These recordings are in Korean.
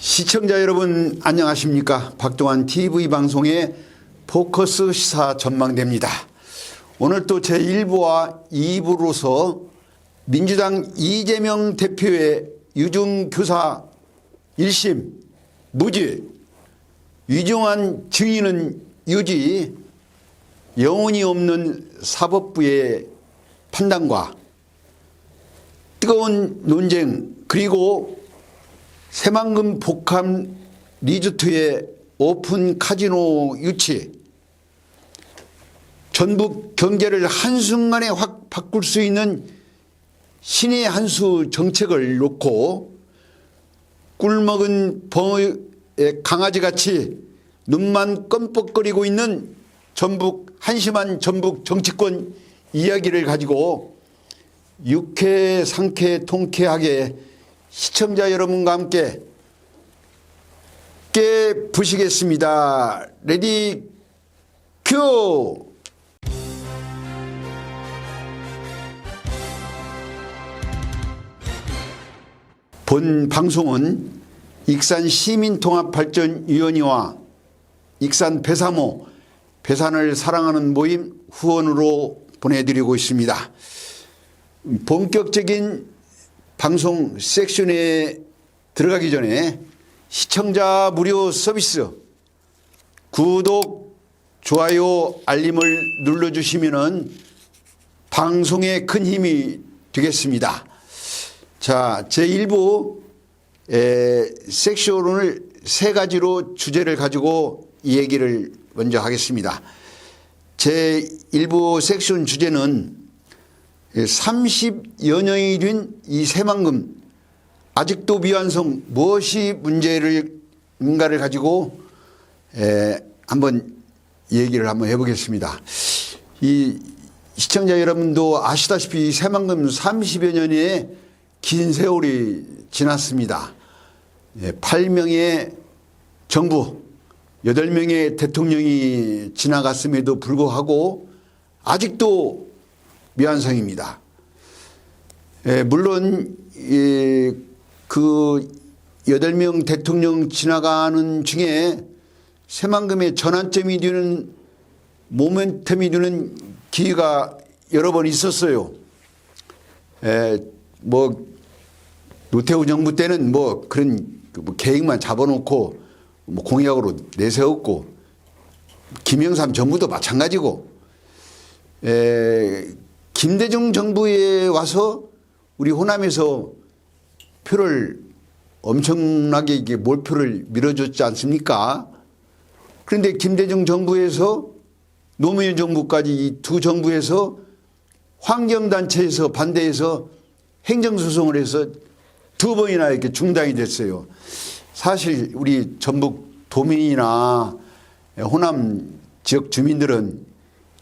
시청자 여러분 안녕하십니까. 박동환 TV 방송의 포커스 시사 전망대입니다. 오늘 또 제1부와 2부로서 민주당 이재명 대표의 유증교사 1심 무죄, 위중한 증인은 유지, 영혼이 없는 사법부의 판단과 뜨거운 논쟁, 그리고 새만금 복합 리조트의 오픈 카지노 유치, 전북 경제를 한순간에 확 바꿀 수 있는 신의 한 수 정책을 놓고 꿀먹은 벙어의 강아지같이 눈만 껌뻑거리고 있는 전북, 한심한 전북 정치권 이야기를 가지고 유쾌 상쾌 통쾌하게 시청자 여러분과 함께 깨부시겠습니다. 레디 큐! 본 방송은 익산 시민통합발전위원회와 익산 배사모, 배산을 사랑하는 모임 후원으로 보내드리고 있습니다. 본격적인 방송 섹션에 들어가기 전에 시청자 무료 서비스 구독, 좋아요, 알림을 눌러주시면 방송에 큰 힘이 되겠습니다. 자, 제1부 섹션을 세 가지로 주제를 가지고 이 얘기를 먼저 하겠습니다. 제1부 섹션 주제는 30여 년이 된 이 새만금 아직도 미완성 무엇이 문제인가를 가지고 한번 얘기를 한번 해보겠습니다. 이 시청자 여러분도 아시다시피 새만금 30여 년의 긴 세월이 지났습니다. 8명의 정부, 8명의 대통령이 지나갔음에도 불구하고 아직도 미완성입니다. 물론 그 8명 대통령 지나가는 중에 새만금의 전환점이 되는 모멘텀이 되는 기회가 여러 번 있었어요. 뭐 노태우 정부 때는 뭐 그런 계획만 잡아놓고 뭐 공약으로 내세웠고, 김영삼 정부도 마찬가지고, 김대중 정부에 와서 우리 호남에서 표를 엄청나게 이게 몰표를 밀어줬지 않습니까? 그런데 김대중 정부에서 노무현 정부까지 이 두 정부에서 환경단체에서 반대해서 행정소송을 해서 두 번이나 이렇게 중단이 됐어요. 사실 우리 전북 도민이나 호남 지역 주민들은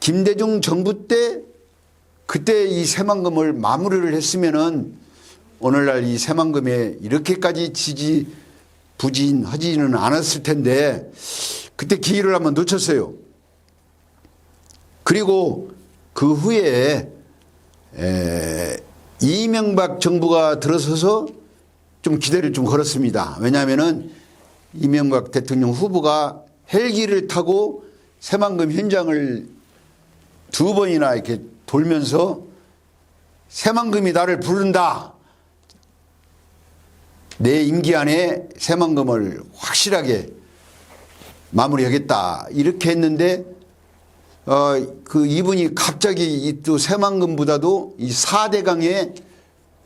김대중 정부 때 그때 이 새만금을 마무리를 했으면은 오늘날 이 새만금에 이렇게까지 지지부진하지는 않았을 텐데 그때 기회를 한번 놓쳤어요. 그리고 그 후에 이명박 정부가 들어서서 좀 기대를 좀 걸었습니다. 왜냐하면은 이명박 대통령 후보가 헬기를 타고 새만금 현장을 두 번이나 이렇게 돌면서 새만금이 나를 부른다, 내 임기 안에 새만금을 확실하게 마무리하겠다, 이렇게 했는데 그 이분이 갑자기 이 또 새만금보다도 이 4대강에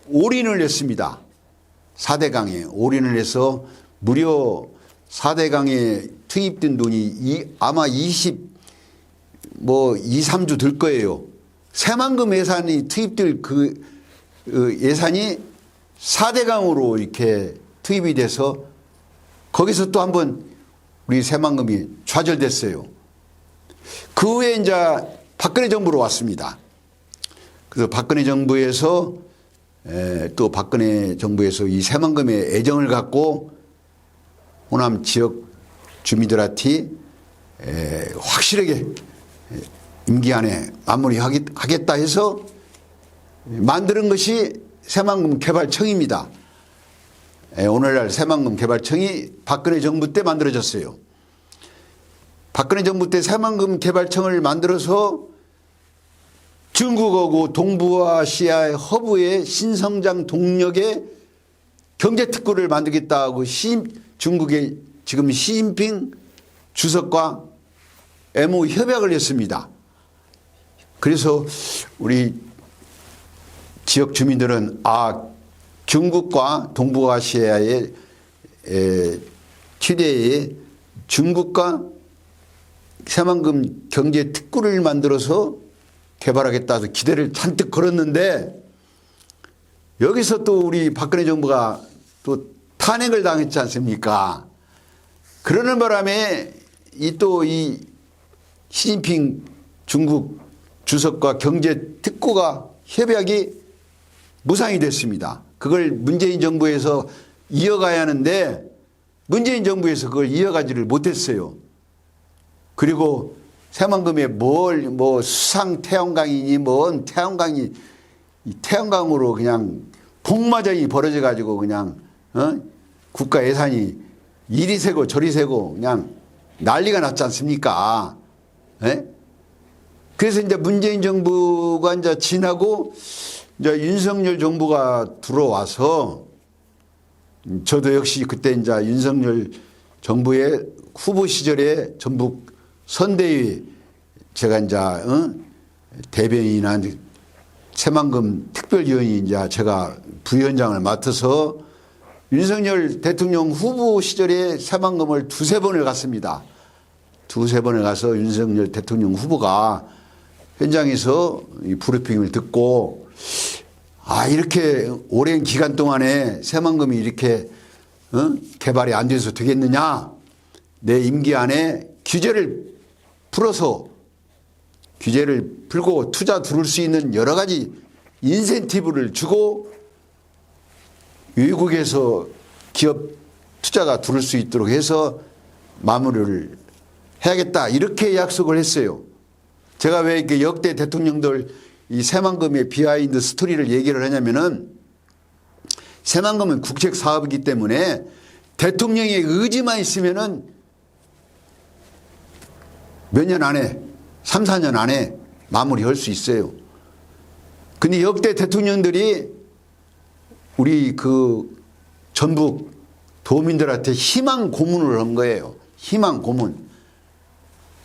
올인을 했습니다. 4대강에 올인을 해서 무려 4대강에 투입된 돈이 아마 3주 될 거예요. 새만금 예산이 투입될 그 예산이 4대강으로 이렇게 투입이 돼서 거기서 또 한번 우리 새만금이 좌절됐어요. 그 후에 이제 박근혜 정부로 왔습니다. 그래서 박근혜 정부에서 이 새만금에 애정을 갖고 호남 지역 주민들한테 확실하게 임기 안에 마무리하겠다 해서 만드는 것이 새만금 개발청입니다. 오늘날 새만금 개발청이 박근혜 정부 때 만들어졌어요. 박근혜 정부 때 새만금 개발청을 만들어서 중국하고 동부아시아의 허브의 신성장 동력의 경제특구를 만들겠다고 중국의 지금 시진핑 주석과 MOU 협약을 했습니다. 그래서 우리 지역 주민들은 중국과 동부아시아의 최대의 중국과 새만금 경제특구를 만들어서 개발하겠다 해서 기대를 잔뜩 걸었는데 여기서 또 우리 박근혜 정부가 또 탄핵을 당했지 않습니까? 그러는 바람에 이 시진핑 중국 주석과 경제특구가 협약이 무산이 됐습니다. 그걸 문재인 정부에서 이어가야 하는데 문재인 정부에서 그걸 이어가지를 못했어요. 그리고 새만금에 수상 태양광이니 태양광이 태양광으로 그냥 복마전이 벌어져 가지고 그냥 국가 예산이 이리 세고 저리 세고 그냥 난리가 났지 않습니까? 예? 그래서 이제 문재인 정부가 이제 지나고 이제 윤석열 정부가 들어와서 저도 역시 그때 이제 윤석열 정부의 후보 시절에 전북 선대위 제가 이제 대변인이나 새만금 특별위원이 이제 제가 부위원장을 맡아서 윤석열 대통령 후보 시절에 새만금을 두세 번을 갔습니다. 두세 번을 가서 윤석열 대통령 후보가 현장에서 이 브리핑을 듣고 이렇게 오랜 기간 동안에 새만금이 이렇게 개발이 안 돼서 되겠느냐. 내 임기 안에 규제를 풀고 투자 들을 수 있는 여러 가지 인센티브를 주고 외국에서 기업 투자가 들을 수 있도록 해서 마무리를 해야겠다. 이렇게 약속을 했어요. 제가 왜 이렇게 역대 대통령들 이 새만금의 비하인드 스토리를 얘기를 하냐면은 새만금은 국책 사업이기 때문에 대통령의 의지만 있으면은 몇 년 안에 3, 4년 안에 마무리할 수 있어요. 근데 역대 대통령들이 우리 전북 도민들한테 희망 고문을 한 거예요. 희망 고문.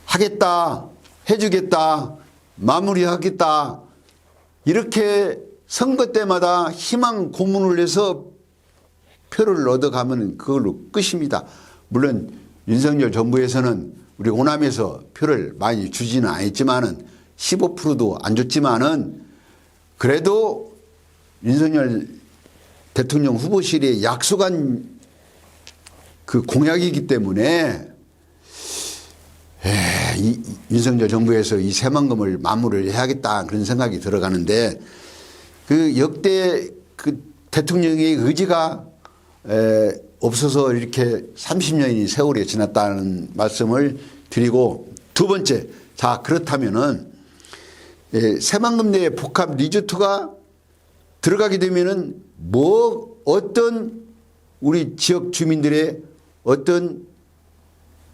하겠다, 해주겠다, 마무리하겠다. 이렇게 선거 때마다 희망 고문을 해서 표를 얻어가면 그걸로 끝입니다. 물론 윤석열 정부에서는 우리 호남에서 표를 많이 주지는 않았지만은 15%도 안 줬지만은 그래도 윤석열 대통령 후보실에 약속한 그 공약이기 때문에 윤석열 정부에서 이 새만금을 마무리를 해야겠다 그런 생각이 들어가는데 그 역대 그 대통령의 의지가 없어서 이렇게 30년이 세월이 지났다는 말씀을 드리고 두 번째, 자 그렇다면은 새만금 내에 복합 리조트가 들어가게 되면은 어떤 우리 지역 주민들의 어떤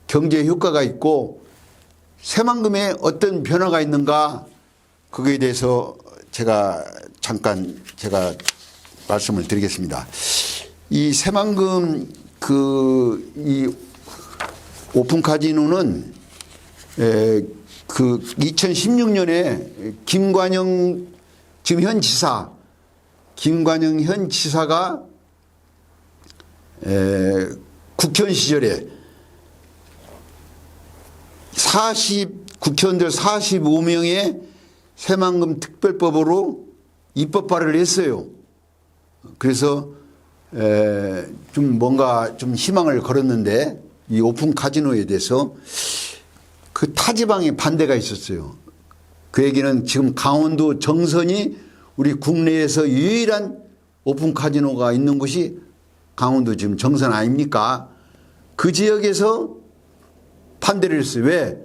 경제 효과가 있고 새만금에 어떤 변화가 있는가 그거에 대해서 잠깐 말씀을 드리겠습니다. 이 새만금 이 오픈 카지노는 2016년에 김관영 지금 현 지사 김관영 현 지사가 국회의원 시절에 국회의원들 45명의 새만금 특별법으로 입법 발의를 했어요. 그래서 좀 뭔가 좀 희망을 걸었는데 이 오픈 카지노에 대해서 그 타지방에 반대가 있었어요. 그 얘기는 지금 강원도 정선이 우리 국내에서 유일한 오픈 카지노가 있는 곳이 강원도 지금 정선 아닙니까? 그 지역에서 반대를 했어요. 왜?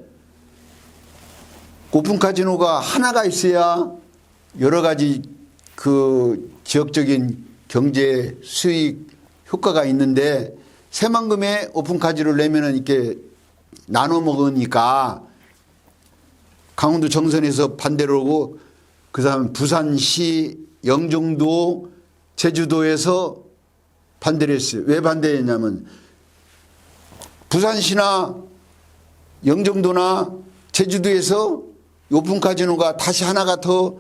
오픈 카지노가 하나가 있어야 여러 가지 그 지역적인 경제 수익 효과가 있는데 새만금에 오픈 카지노를 내면은 이렇게 나눠 먹으니까 강원도 정선에서 반대로 오고 그다음에 부산시, 영종도, 제주도에서 반대를 했어요. 왜 반대했냐면 부산시나 영종도나 제주도에서 오픈 카지노가 다시 하나가 더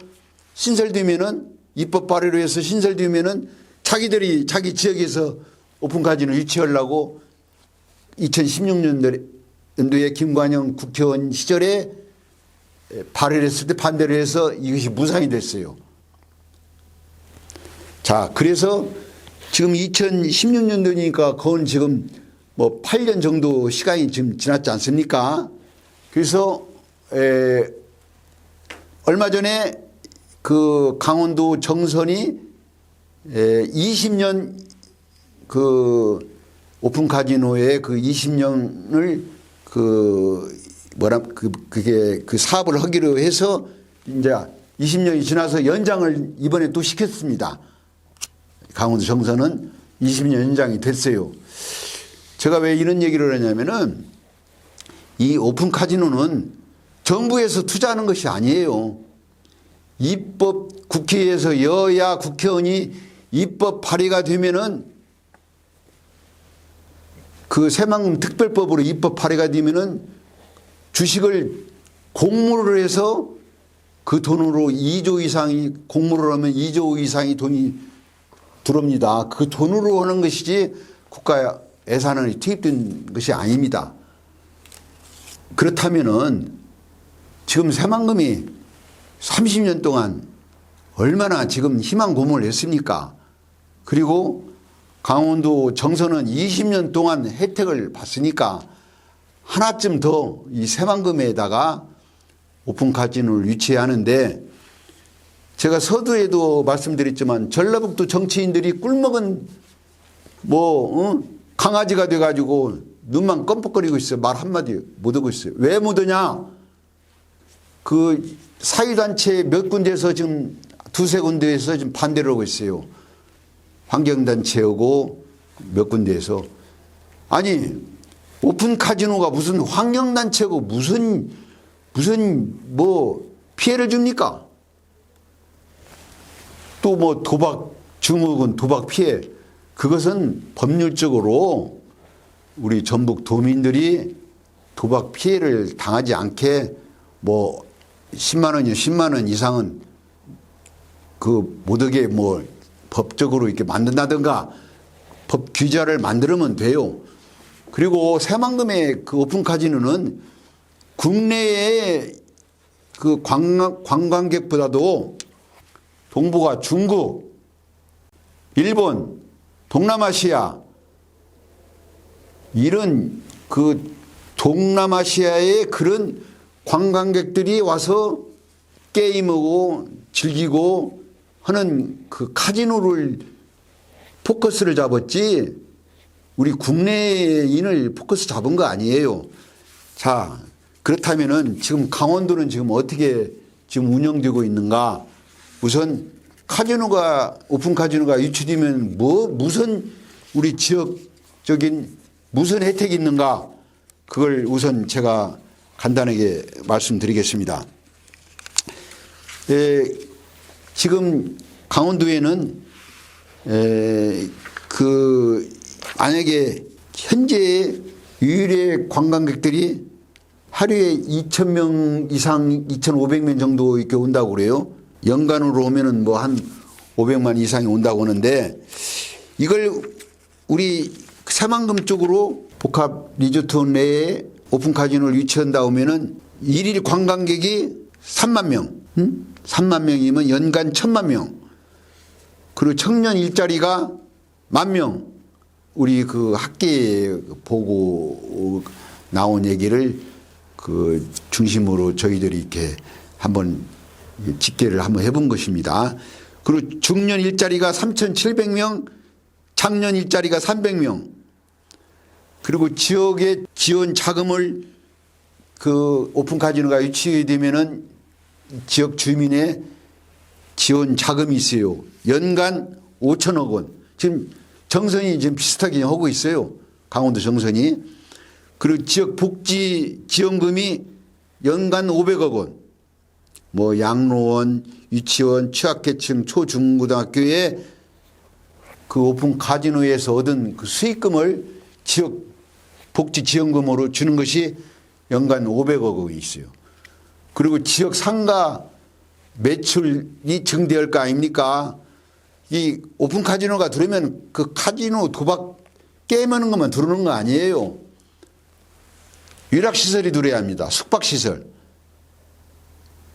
신설되면은 입법 발의로 해서 신설되면은 자기들이 자기 지역에서 오픈 카지노 유치하려고 2016년도에 김관영 국회의원 시절에 발의를 했을 때 반대를 해서 이것이 무산이 됐어요. 자, 그래서 지금 2016년도니까 그건 지금 뭐 8년 정도 시간이 지금 지났지 않습니까? 그래서 얼마 전에 그 강원도 정선이 20년 그 오픈 카지노의 그 20년을 그게 그 사업을 하기로 해서 이제 20년이 지나서 연장을 이번에 또 시켰습니다. 강원도 정선은 20년 연장이 됐어요. 제가 왜 이런 얘기를 하냐면은 이 오픈 카지노는 정부에서 투자하는 것이 아니에요. 입법 국회에서 여야 국회의원이 입법 발의가 되면은 그 새만금 특별법으로 입법 발의가 되면은 주식을 공모를 해서 그 돈으로 2조 이상이 공모를 하면 2조 이상이 돈이 들어옵니다. 그 돈으로 하는 것이지 국가 예산이 투입된 것이 아닙니다. 그렇다면은 지금 새만금이 30년 동안 얼마나 지금 희망 고문을 했습니까? 그리고 강원도 정선은 20년 동안 혜택을 봤으니까 하나쯤 더 이 새만금에다가 오픈 카지노를 유치해야 하는데 제가 서두에도 말씀드렸지만 전라북도 정치인들이 꿀먹은 강아지가 돼가지고 눈만 껌뻑거리고 있어요. 말 한마디 못하고 있어요. 왜 못하냐? 그 사회단체 몇 군데에서 지금 두세 군데에서 지금 반대를 하고 있어요. 환경단체하고 몇 군데에서. 아니 오픈 카지노가 무슨 환경단체고 무슨 피해를 줍니까? 또 뭐 도박 증후군 도박 피해 그것은 법률적으로 우리 전북 도민들이 도박 피해를 당하지 않게 뭐 10만 원이요 10만 원 이상은 그 못하게 뭐 법적으로 이렇게 만든다든가 법 규제를 만들면 돼요. 그리고 새만금의 그 오픈 카지노는 국내의 그 관광객보다도 동북아, 중국, 일본, 동남아시아 이런 그 동남아시아의 그런 관광객들이 와서 게임하고 즐기고 하는 그 카지노를 포커스를 잡았지 우리 국내인을 포커스 잡은 거 아니에요. 자, 그렇다면은 지금 강원도는 지금 어떻게 지금 운영되고 있는가? 우선 카지노가 오픈 카지노가 유치되면 무슨 우리 지역적인 무슨 혜택이 있는가? 그걸 우선 제가 간단하게 말씀드리겠습니다. 지금 강원도에는 만약에 현재 유일의 관광객들이 하루에 2,000명 이상 2,500명 정도 이렇게 온다고 그래요. 연간으로 오면은 뭐 한 500만 이상이 온다고 하는데 이걸 우리 새만금 쪽으로 복합 리조트 내에 오픈 카지노를 유치한다 오면은 일일 관광객이 3만 명, 3만 명이면 연간 1,000만 명. 그리고 청년 일자리가 10,000명. 우리 그 학계 보고 나온 얘기를 그 중심으로 저희들이 이렇게 한번 집계를 한번 해본 것입니다. 그리고 중년 일자리가 3,700명, 장년 일자리가 300명. 그리고 지역의 지원 자금을 그 오픈 카지노가 유치되면은 지역 주민의 지원 자금이 있어요. 연간 5천억 원. 지금 정선이 지금 비슷하게 하고 있어요. 강원도 정선이. 그리고 지역 복지 지원금이 연간 500억 원. 뭐 양로원, 유치원, 취약계층 초중고등학교에 그 오픈 카지노에서 얻은 그 수익금을 지역 복지 지원금으로 주는 것이 연간 500억 원이 있어요. 그리고 지역 상가 매출이 증대할 거 아닙니까? 이 오픈 카지노가 들어오면 그 카지노 도박 게임하는 것만 들어오는 거 아니에요. 유락시설이 들어야 합니다. 숙박시설.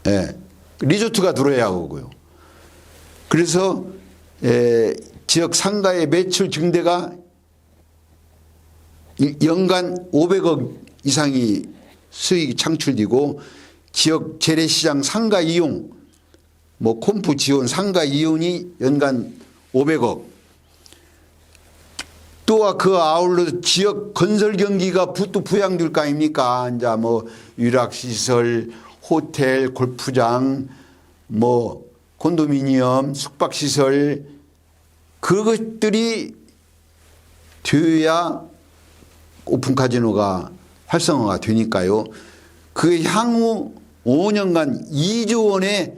예. 리조트가 들어야 하고요. 그래서 지역 상가의 매출 증대가 연간 500억 이상이 수익이 창출되고 지역 재래시장 상가 이용, 뭐 콤프 지원 상가 이용이 연간 500억. 또 그 아울러 지역 건설 경기가 또 부양될 거 아닙니까? 이제 뭐 유락시설, 호텔, 골프장, 뭐 콘도미니엄, 숙박시설 그것들이 되어야 오픈 카지노가 활성화가 되니까요. 그 향후 5년간 2조 원의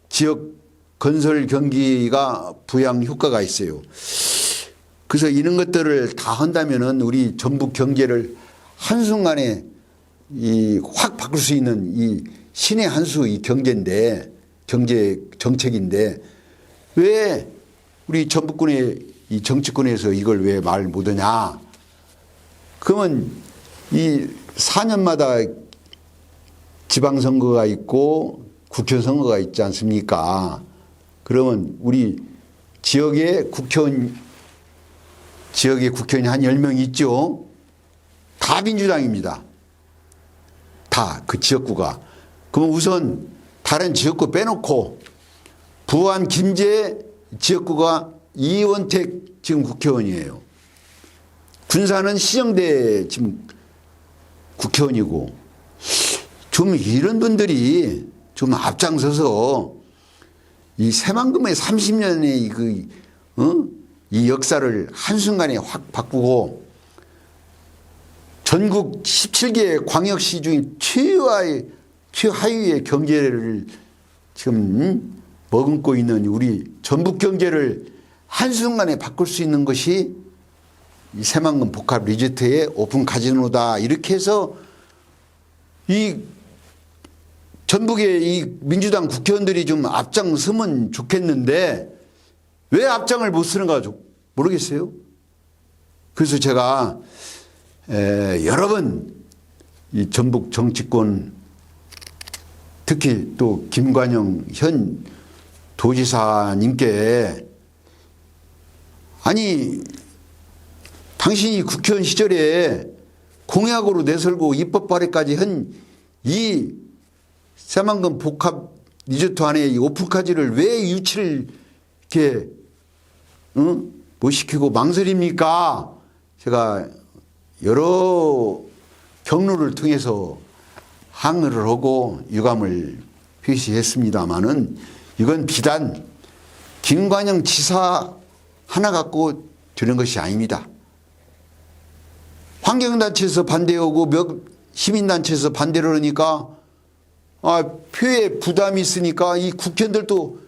지역 건설 경기가 부양 효과가 있어요. 그래서 이런 것들을 다 한다면은 우리 전북 경제를 한순간에 확 바꿀 수 있는 이 신의 한 수 이 경제 정책인데 왜 우리 전북군의 이 정치권에서 이걸 왜 말 못하냐? 그러면 이 4년마다 지방선거가 있고 국회의원 선거가 있지 않습니까? 그러면 우리 지역의 국회의원이 한 10명 있죠? 다 민주당입니다. 다 그 지역구가. 그럼 우선 다른 지역구 빼놓고 부안 김제 지역구가 이원택 지금 국회의원이에요. 군산은 시정대 지금 국회의원이고 좀 이런 분들이 좀 앞장서서 이 새만금의 30년의 이 역사를 한순간에 확 바꾸고 전국 17개 광역시 중에 최하위의 경제를 지금 머금고 있는 우리 전북 경제를 한순간에 바꿀 수 있는 것이 이 새만금 복합 리조트의 오픈 카지노다. 이렇게 해서 이 전북의 이 민주당 국회의원들이 좀 앞장서면 좋겠는데 왜 앞장을 못 쓰는가 모르겠어요. 그래서 제가 여러 번 이 전북 정치권 특히 또 김관영 현 도지사님께 아니 당신이 국회의원 시절에 공약으로 내설고 입법 발의까지 한 이 새만금 복합 리조트 안에 이 오픈카지를 왜 유치를 이렇게 못 시키고 망설입니까? 제가 여러 경로를 통해서 항의를 하고 유감을 표시했습니다마는 이건 비단 김관영 지사 하나 갖고 되는 것이 아닙니다. 환경단체에서 반대하고 몇 시민단체에서 반대를 하니까 표에 부담이 있으니까 이 국회의원들도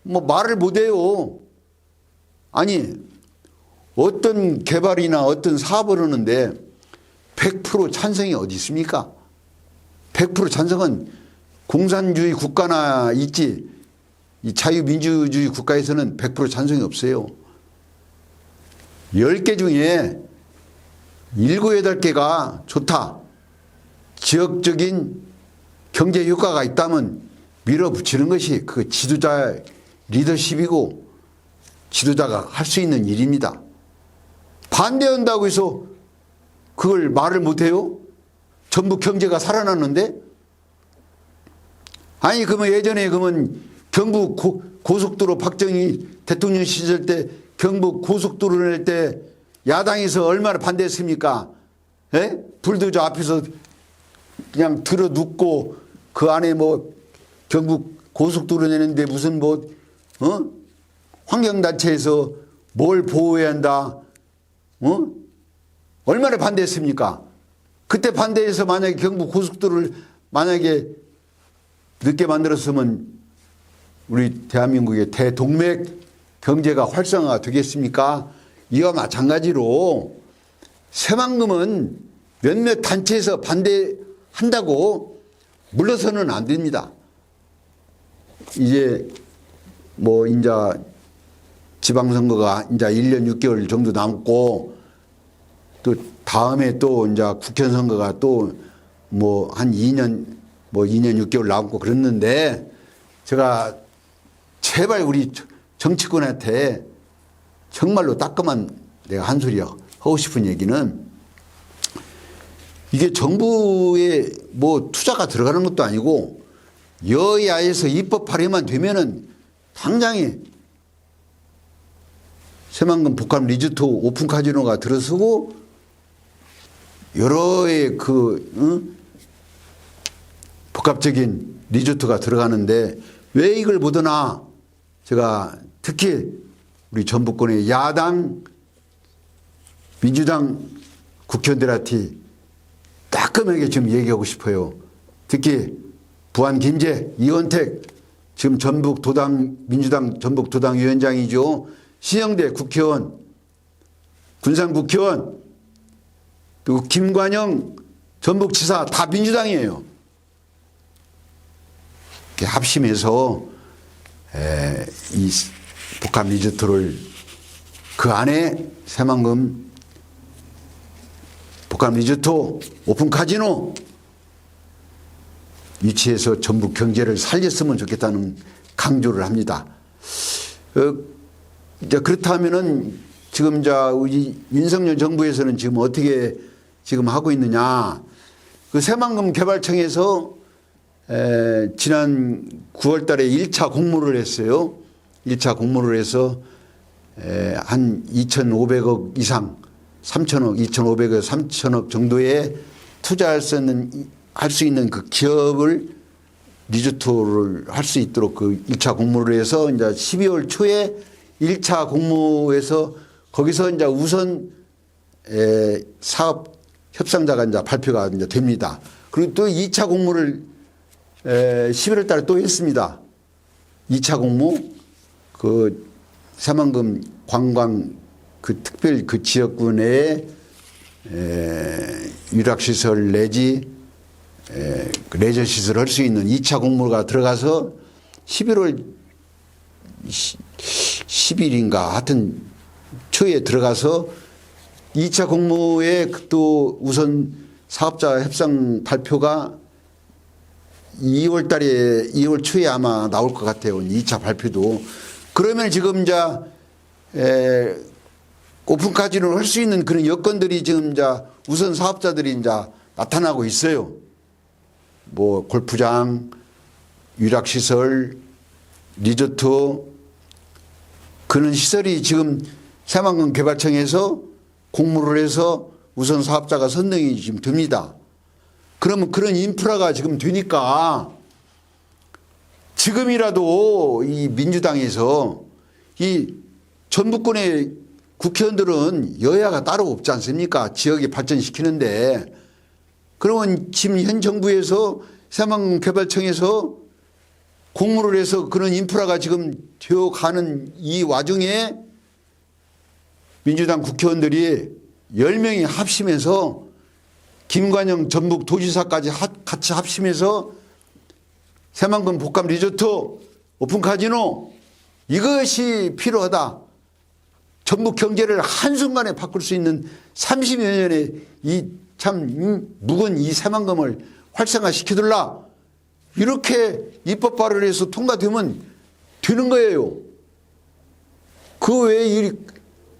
뭐 말을 못해요. 아니 어떤 개발이나 어떤 사업을 하는데 100% 찬성이 어디 있습니까? 100% 찬성은 공산주의 국가나 있지 이 자유민주주의 국가에서는 100% 찬성이 없어요. 10개 중에 7, 8개가 좋다. 지역적인 경제 효과가 있다면 밀어붙이는 것이 그 지도자 리더십이고 지도자가 할 수 있는 일입니다. 반대한다고 해서 그걸 말을 못해요? 전북 경제가 살아났는데? 아니 그러면 예전에 그러면 경북 고속도로 박정희 대통령 시절 때 경북 고속도로 낼 때 야당에서 얼마나 반대했습니까? 예? 불도저 앞에서 그냥 들어 눕고 그 안에 뭐 경북 고속도로 내는데 무슨 환경단체에서 뭘 보호해야 한다. 얼마나 반대했습니까? 그때 반대해서 만약에 경부 고속도로를 만약에 늦게 만들었으면 우리 대한민국의 대동맥 경제가 활성화가 되겠습니까? 이와 마찬가지로 새만금은 몇몇 단체에서 반대한다고 물러서는 안 됩니다. 이제 뭐 이제 지방선거가 이제 1년 6개월 정도 남고 또 다음에 또 이제 국회의원 선거가 또 뭐 한 2년 6개월 남고 그랬는데 제가 제발 우리 정치권한테 정말로 따끔한 내가 한 소리 하고 싶은 얘기는 이게 정부에 뭐 투자가 들어가는 것도 아니고 여야에서 입법 발의만 되면은 당장에 새만금 복합 리조트 오픈 카지노가 들어서고 여러의 복합적인 리조트가 들어가는데 왜 이걸 못하나 제가 특히 우리 전북권의 야당 민주당 국회의원들한테 따끔하게 지금 얘기하고 싶어요. 특히 부안 김재, 이원택 지금 민주당 전북도당위원장이죠. 신영대 국회의원, 군산국회의원, 또 김관영 전북지사 다 민주당이에요. 이렇게 합심해서 이 복합 리조트를 그 안에 새만금 복합 리조트 오픈 카지노 유치해서 전북 경제를 살렸으면 좋겠다는 강조를 합니다. 이제 그렇다면은 지금 우리 윤석열 정부에서는 지금 어떻게 지금 하고 있느냐. 그 새만금 개발청에서 지난 9월 달에 1차 공모를 했어요. 1차 공모를 해서 한 2,500억 이상 3천억, 2,500억, 3천억 정도의 투자할 수 있는 그 기업을 리조트를 할 수 있도록 그 1차 공모를 해서 이제 12월 초에 1차 공모에서 거기서 이제 우선 사업 협상자가 이제 발표가 이제 됩니다. 그리고 또 2차 공모를 11월 달에 또 했습니다. 2차 공모 그 새만금 관광 그 특별 그 지역군의 유락시설 내지 레저시설 할 수 있는 2차 공모가 들어가서 11월 10일인가 하여튼 초에 들어가서 2차 공모에 또 우선 사업자 협상 발표가 2월 달에 2월 초에 아마 나올 것 같아요. 2차 발표도. 그러면 지금 이제 오픈 카지노를 할 수 있는 그런 여건들이 지금 이제 우선 사업자들이 이제 나타나고 있어요. 뭐 골프장, 유락시설, 리조트 그런 시설이 지금 새만금 개발청에서 공모를 해서 우선 사업자가 선정이 지금 됩니다. 그러면 그런 인프라가 지금 되니까 지금이라도 이 민주당에서 이 전북권의 국회의원들은 여야가 따로 없지 않습니까? 지역에 발전시키는데 그러면 지금 현 정부에서 새만금 개발청에서 공모를 해서 그런 인프라가 지금 되어가는 이 와중에 민주당 국회의원들이 10명이 합심해서 김관영 전북도지사까지 같이 합심해서 새만금 복합 리조트 오픈 카지노 이것이 필요하다. 전북 경제를 한순간에 바꿀 수 있는 30여 년의 이 참 묵은 이 새만금을 활성화시키둘라. 이렇게 입법 발의를 해서 통과되면 되는 거예요. 그 외에 이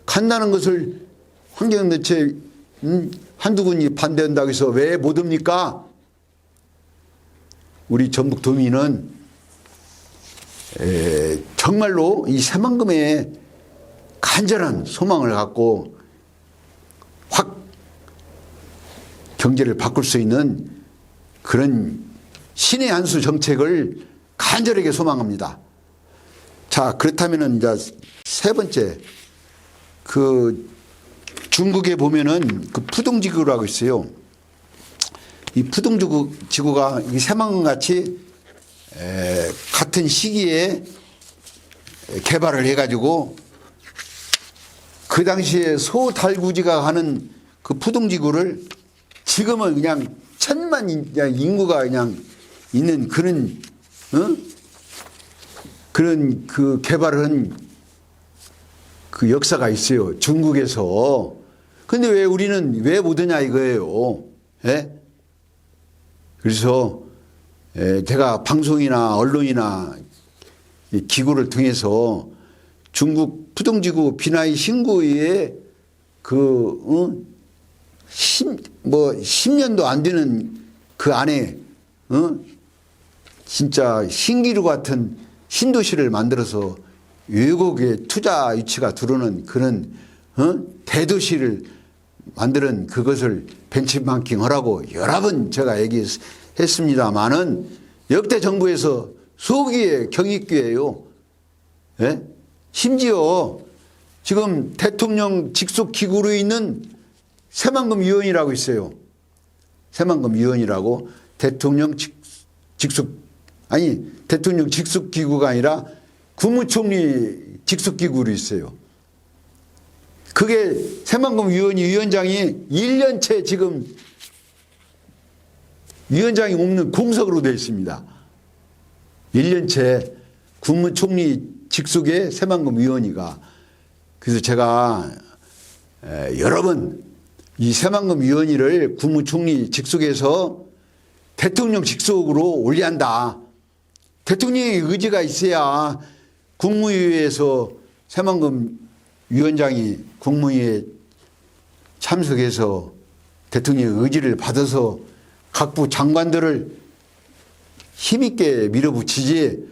간다는 것을 환경단체 한두 군이 반대한다고 해서 왜 못 옵니까? 우리 전북도민은 정말로 이 새만금에 간절한 소망을 갖고 확 경제를 바꿀 수 있는 그런 신의 한 수 정책을 간절하게 소망합니다. 자, 그렇다면 이제 세 번째 그 중국에 보면은 그 푸둥지구라고 있어요. 이 푸둥지구가 이 새만금 같이 같은 시기에 개발을 해가지고 그 당시에 소달구지가 하는 그 푸둥지구를 지금은 그냥 천만 인구가 그냥 있는 그런 그런 그 개발을 한 그 역사가 있어요. 중국에서. 근데 왜 우리는 왜 못하냐 이거예요. 예? 그래서 제가 방송이나 언론이나 기구를 통해서 중국 푸둥지구 비나이 신구의 그 10년도 안 되는 그 안에 진짜 신기루 같은 신도시를 만들어서 외국의 투자 유치가 들어오는 그런 대도시를 만드는 그것을 벤치마킹 하라고 여러 번 제가 얘기했습니다만은 역대 정부에서 소기의 경익기예요. 예? 심지어 지금 대통령 직속 기구로 있는 새만금 위원이라고 있어요. 새만금 위원이라고 대통령 직속 기구가 아니라 국무총리 직속 기구로 있어요. 그게 새만금 위원장이 1년째 지금 위원장이 없는 공석으로 되어 있습니다. 1년째 국무총리 직속의 새만금 위원이가. 그래서 제가 여러 번 이 새만금 위원회를 국무총리 직속에서 대통령 직속으로 올려야 한다. 대통령의 의지가 있어야 국무위에서 새만금 위원장이 국무위에 참석해서 대통령의 의지를 받아서 각부 장관들을 힘있게 밀어붙이지,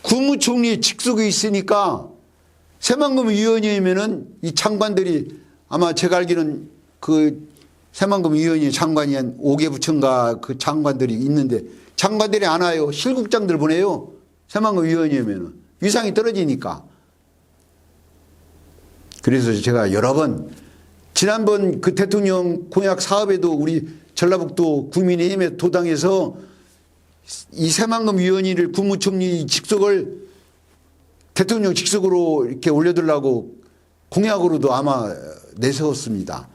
국무총리 직속에 있으니까 새만금 위원회면은 이 장관들이 아마 제가 알기로는 그 새만금 위원회 장관이 한 5개 부처인가 그 장관들이 있는데 장관들이 안 와요. 실국장들 보내요. 새만금 위원회면은 위상이 떨어지니까. 그래서 제가 여러 번 지난번 그 대통령 공약 사업에도 우리 전라북도 국민의힘에 도당해서 이 새만금 위원회를 국무총리 직속을 대통령 직속으로 이렇게 올려두려고 공약으로도 아마 내세웠습니다.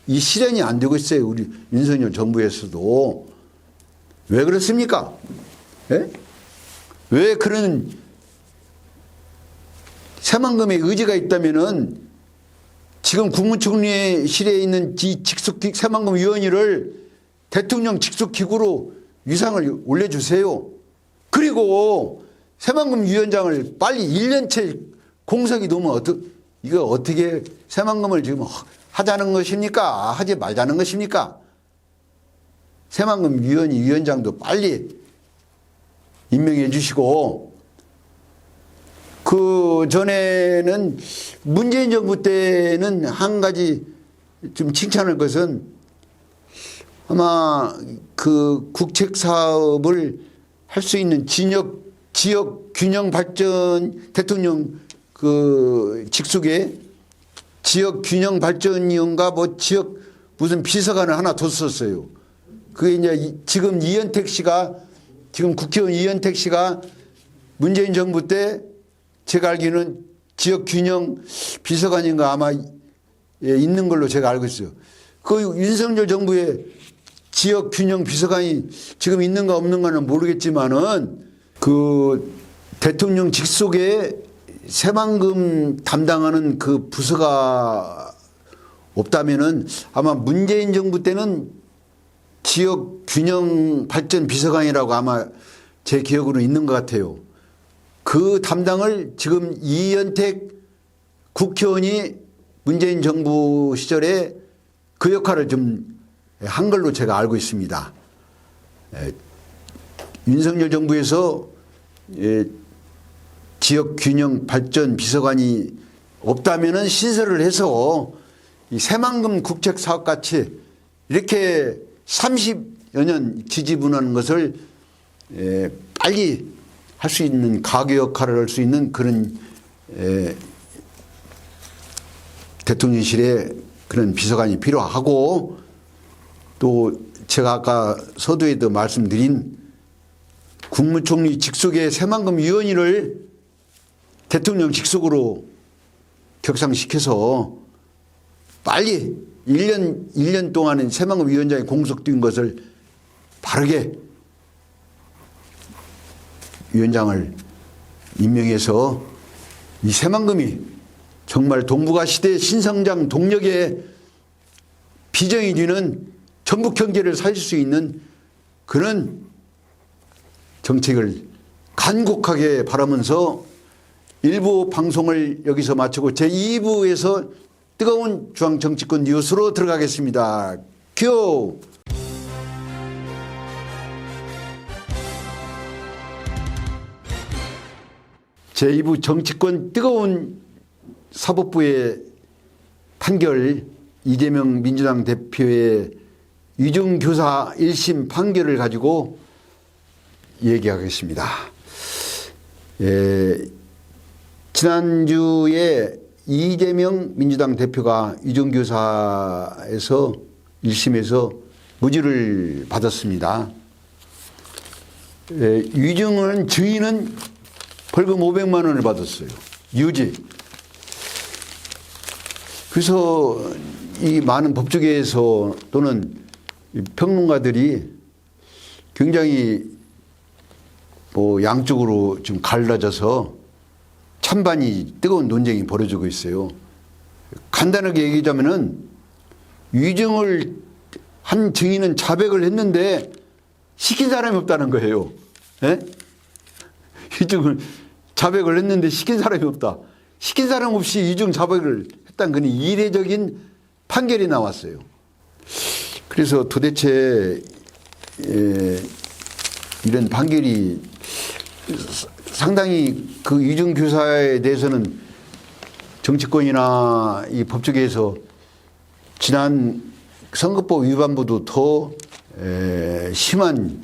이 실현이 안 되고 있어요. 우리 윤석열 정부에서도. 왜 그렇습니까? 예? 왜 그런 새만금의 의지가 있다면은 지금 국무총리실에 있는 새만금 위원회를 대통령 직속 기구로 위상을 올려주세요. 그리고 새만금 위원장을 빨리 1년째 공석이 넘으면 이거 어떻게 새만금을 지금 하자는 것입니까? 하지 말자는 것입니까? 새만금 위원장도 빨리 임명해 주시고, 그 전에는 문재인 정부 때는 한 가지 좀 칭찬할 것은 아마 그 국책 사업을 할 수 있는 지역 균형 발전 대통령 그 직속에 지역 균형 발전위원과 뭐 지역 무슨 비서관을 하나 뒀었어요. 그게 이제 지금 이현택 씨가 지금 국회의원 이현택 씨가 문재인 정부 때 제가 알기로는 지역 균형 비서관인가 아마 있는 걸로 제가 알고 있어요. 그 윤석열 정부의 지역 균형 비서관이 지금 있는가 없는가는 모르겠지만은 그 대통령 직속에 새만금 담당하는 그 부서가 없다면은 아마 문재인 정부 때는 지역 균형 발전 비서관이라고 아마 제 기억으로 있는 것 같아요. 그 담당을 지금 이현택 국회의원이 문재인 정부 시절에 그 역할을 좀 한 걸로 제가 알고 있습니다. 윤석열 정부에서 지역 균형 발전 비서관이 없다면은 신설을 해서 이 새만금 국책 사업 같이 이렇게 30여 년 지지분하는 것을 빨리 할 수 있는 가교 역할을 할 수 있는 그런 대통령실에 그런 비서관이 필요하고 또 제가 아까 서두에도 말씀드린 국무총리 직속의 새만금 위원회를 대통령 직속으로 격상시켜서 빨리 1년 동안은 새만금 위원장이 공석된 것을 바르게 위원장을 임명해서 이 새만금이 정말 동북아 시대 신성장 동력의 비전이 되는 전북 경제를 살릴 수 있는 그런 정책을 간곡하게 바라면서 1부 방송을 여기서 마치고 제2부에서 뜨거운 중앙정치권 뉴스로 들어가겠습니다. 큐! 제2부 정치권 뜨거운 사법부의 판결, 이재명 민주당 대표의 위중교사 1심 판결을 가지고 얘기하겠습니다. 지난주에 이재명 민주당 대표가 위중교사에서 1심에서 무죄를 받았습니다. 위중은 증인은 벌금 500만 원을 받았어요. 유죄. 그래서 이 많은 법조계에서 또는 평론가들이 굉장히 양쪽으로 좀 갈라져서 찬반이 뜨거운 논쟁이 벌어지고 있어요. 간단하게 얘기하자면은 위증을 한 증인은 자백을 했는데 시킨 사람이 없다는 거예요. 예? 위증을 자백을 했는데 시킨 사람이 없다. 시킨 사람 없이 위증 자백을 했다는 그런 이례적인 판결이 나왔어요. 그래서 도대체 이런 판결이 상당히 그 위중교사에 대해서는 정치권이나 이 법조계에서 지난 선거법 위반보다 더 심한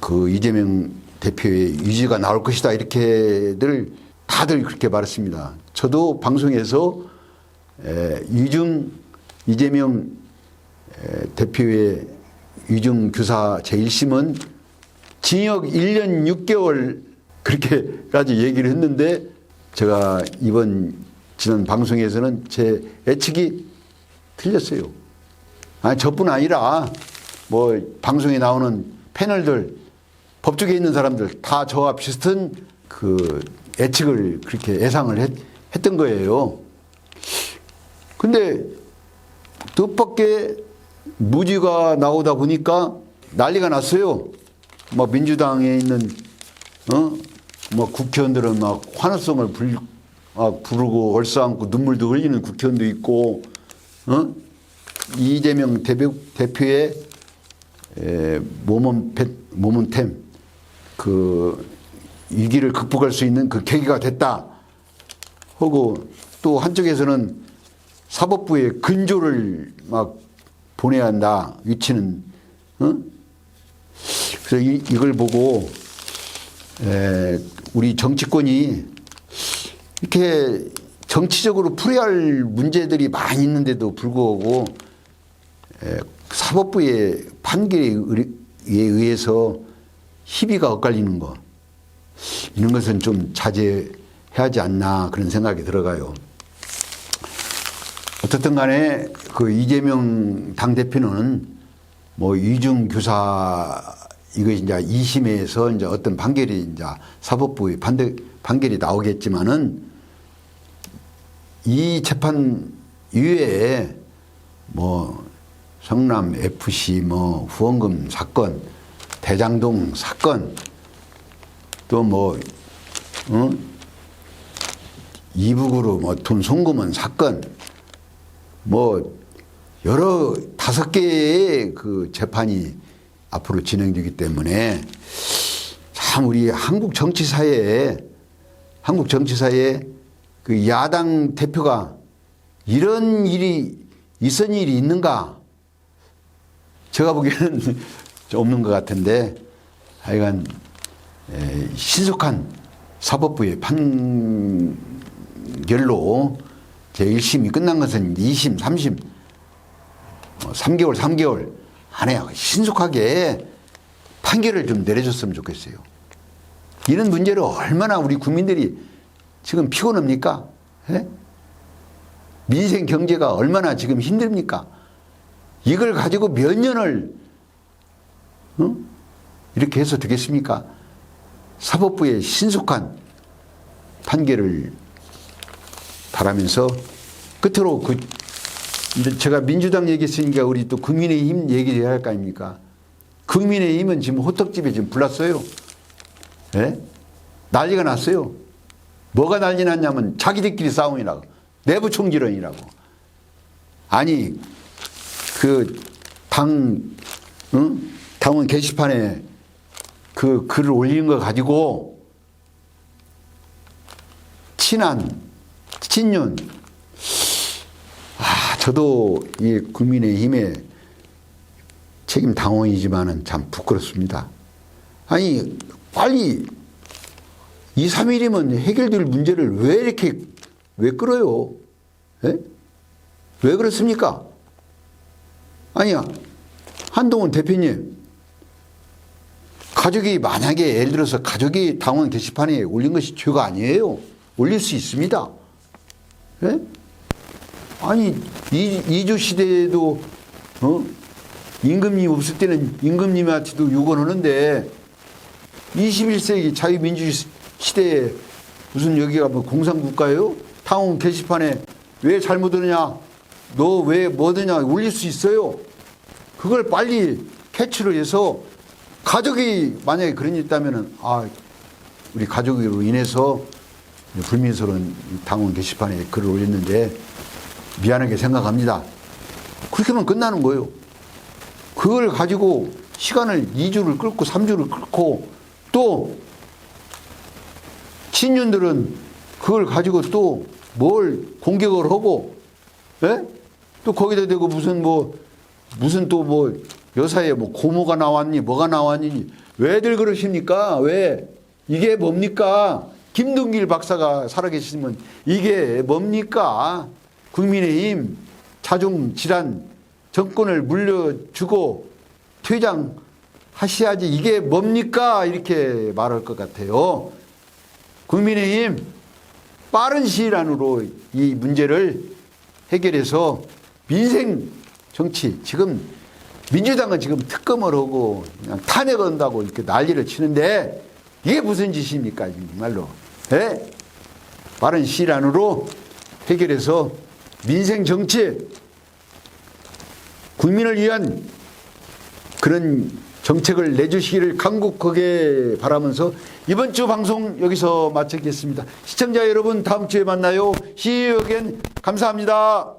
그 이재명 대표의 유죄가 나올 것이다 이렇게들 다들 그렇게 말했습니다. 저도 방송에서 이재명 대표의 위중교사 제1심은 징역 1년 6개월 그렇게까지 얘기를 했는데 제가 지난 방송에서는 제 예측이 틀렸어요. 아니, 저뿐 아니라 방송에 나오는 패널들, 법조계에 있는 사람들 다 저와 비슷한 그 예측을 그렇게 예상을 했던 거예요. 근데 뜻밖의 무죄가 나오다 보니까 난리가 났어요. 민주당에 있는 국회의원들은 막 환호성을 부르고 얼싸안고 눈물도 흘리는 국회의원도 있고 이재명 대표의 모먼템 그 위기를 극복할 수 있는 그 계기가 됐다 하고 또 한쪽에서는 사법부에 근조를 막 보내야 한다 위치는 그래서 이걸 보고 우리 정치권이 이렇게 정치적으로 풀어야 할 문제들이 많이 있는데도 불구하고 사법부의 판결에 의해서 희비가 엇갈리는 것 이런 것은 좀 자제해야 하지 않나 그런 생각이 들어가요. 어떻든 간에 그 이재명 당대표는 위중교사 이거 이제 2심에서 이제 어떤 판결이 이제 사법부의 판결이 나오겠지만은 이 재판 이외에 성남 FC 후원금 사건, 대장동 사건 또 이북으로 돈 송금한 사건 여러 5개의 그 재판이 앞으로 진행되기 때문에 참 우리 한국 정치사회에 그 야당 대표가 이런 일이 있은 일이 있는가 제가 보기에는 없는 것 같은데 하여간 신속한 사법부의 판결로 제1심이 끝난 것은 2심, 3심, 3개월 안에 신속하게 판결을 좀 내려줬으면 좋겠어요. 이런 문제를 얼마나 우리 국민들이 지금 피곤합니까? 예? 민생 경제가 얼마나 지금 힘듭니까? 이걸 가지고 몇 년을 이렇게 해서 되겠습니까? 사법부의 신속한 판결을 바라면서 끝으로 제가 민주당 얘기했으니까 우리 또 국민의힘 얘기해야 할 거 아닙니까? 국민의힘은 지금 호떡집에 지금 불났어요. 예? 난리가 났어요. 뭐가 난리 났냐면 자기들끼리 싸움이라고. 내부 총질원이라고. 아니 당원 게시판에 그 글을 올린 거 가지고 친윤 저도 이 국민의힘의 책임 당원이지만은 참 부끄럽습니다. 아니 빨리 2, 3일이면 해결될 문제를 왜 끌어요? 예? 왜 그렇습니까? 아니야. 한동훈 대표님, 가족이 만약에 예를 들어서 가족이 당원 게시판에 올린 것이 죄가 아니에요. 올릴 수 있습니다. 예? 아니, 이주 시대에도, 임금님 없을 때는 임금님한테도 욕을 하는데, 21세기 자유민주 시대에 무슨 여기가 뭐 공산국가예요? 당원 게시판에 왜 잘못 하느냐? 너 왜 뭐드냐? 올릴 수 있어요. 그걸 빨리 캐치를 해서 가족이 만약에 그런 일 있다면은 우리 가족으로 인해서 불민스러운 당원 게시판에 글을 올렸는데 미안하게 생각합니다. 그렇게 하면 끝나는 거예요. 그걸 가지고 시간을 2주를 끌고 3주를 끌고 또 친윤들은 그걸 가지고 또 뭘 공격을 하고, 예? 또 거기다 대고 무슨 여사에 고모가 나왔니, 뭐가 나왔니, 왜들 그러십니까? 왜? 이게 뭡니까? 김동길 박사가 살아계시면 이게 뭡니까? 국민의힘 자중질환 정권을 물려주고 퇴장하셔야지 이게 뭡니까? 이렇게 말할 것 같아요. 국민의힘 빠른 시일 안으로 이 문제를 해결해서 민생 정치, 지금 민주당은 지금 특검을 하고 그냥 탄핵한다고 이렇게 난리를 치는데 이게 무슨 짓입니까? 정말로. 예? 빠른 시일 안으로 해결해서 민생 정치, 국민을 위한 그런 정책을 내주시기를 간곡하게 바라면서 이번 주 방송 여기서 마치겠습니다. 시청자 여러분 다음 주에 만나요. See you again. 감사합니다.